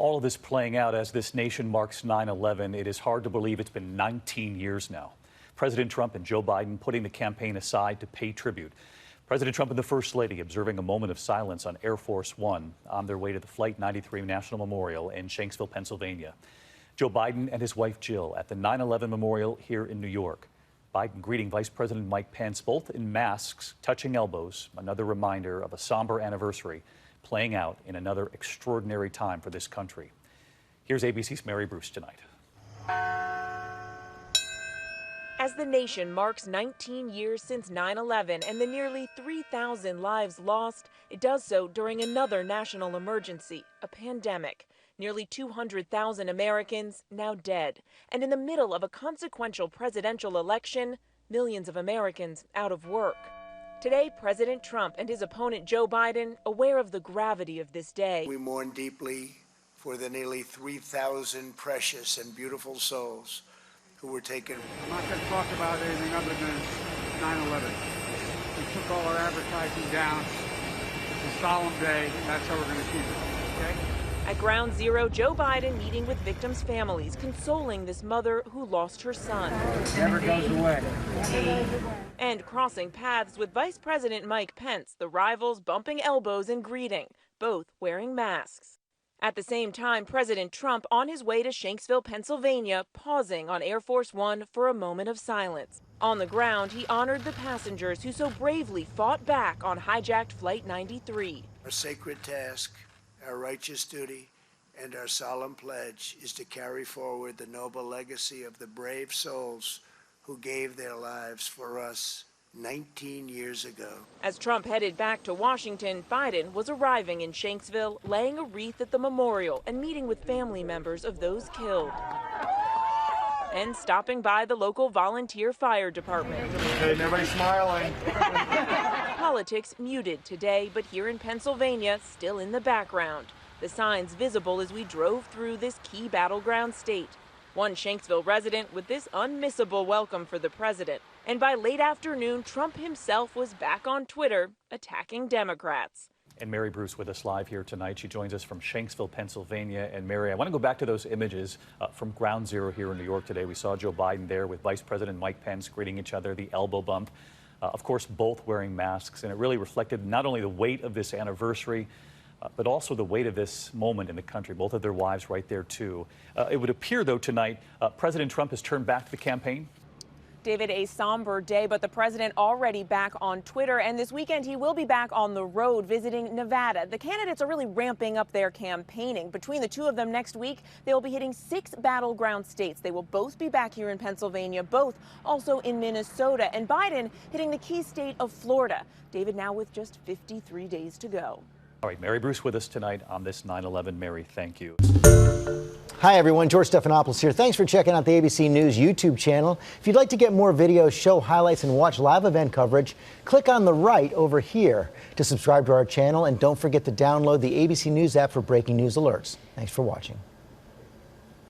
all of this playing out as this nation marks 9/11, it is hard to believe it's been 19 years now. President Trump and Joe Biden putting the campaign aside to pay tribute. President Trump and the First Lady observing a moment of silence on Air Force One on their way to the Flight 93 National Memorial in Shanksville, Pennsylvania. Joe Biden and his wife Jill at the 9/11 Memorial here in New York. Biden greeting Vice President Mike Pence, both in masks, touching elbows, another reminder of a somber anniversary playing out in another extraordinary time for this country. Here's ABC's Mary Bruce tonight. As the nation marks 19 years since 9/11 and the nearly 3,000 lives lost, it does so during another national emergency, a pandemic. Nearly 200,000 Americans now dead. And in the middle of a consequential presidential election, millions of Americans out of work. Today, President Trump and his opponent Joe Biden aware of the gravity of this day. We mourn deeply for the nearly 3,000 precious and beautiful souls who were taken. I'm not going to talk about anything other than 9/11. We took all our advertising down. It's a solemn day, and that's how we're going to keep it, okay? At Ground Zero, Joe Biden meeting with victims' families, consoling this mother who lost her son. Never goes away. And crossing paths with Vice President Mike Pence, the rivals bumping elbows and greeting, both wearing masks. At the same time, President Trump on his way to Shanksville, Pennsylvania, pausing on Air Force One for a moment of silence. On the ground, he honored the passengers who so bravely fought back on hijacked Flight 93. Our sacred task, our righteous duty, and our solemn pledge is to carry forward the noble legacy of the brave souls who gave their lives for us 19 years ago. As Trump headed back to Washington, Biden was arriving in Shanksville, laying a wreath at the memorial and meeting with family members of those killed. And stopping by the local volunteer fire department. Hey, nobody's smiling. Politics muted today, but here in Pennsylvania, still in the background. The signs visible as we drove through this key battleground state. One Shanksville resident with this unmissable welcome for the president. And by late afternoon, Trump himself was back on Twitter attacking Democrats. And Mary Bruce with us live here tonight. She joins us from Shanksville, Pennsylvania. And Mary, I want to go back to those images from Ground Zero here in New York today. We saw Joe Biden there with Vice President Mike Pence greeting each other, the elbow bump. Of course, both wearing masks. And it really reflected not only the weight of this anniversary, but also the weight of this moment in the country. Both of their wives right there, too. It would appear, though, tonight, President Trump has turned back to the campaign. David, a somber day, but the president already back on Twitter. And this weekend, he will be back on the road visiting Nevada. The candidates are really ramping up their campaigning. Between the two of them next week, they will be hitting 6 battleground states. They will both be back here in Pennsylvania, both also in Minnesota. And Biden hitting the key state of Florida. David, now with just 53 days to go. All right, Mary Bruce with us tonight on this 9/11. Mary, thank you. Hi, everyone. George Stephanopoulos here. Thanks for checking out the ABC News YouTube channel. If you'd like to get more videos, show highlights, and watch live event coverage, click on the right over here to subscribe to our channel. And don't forget to download the ABC News app for breaking news alerts. Thanks for watching.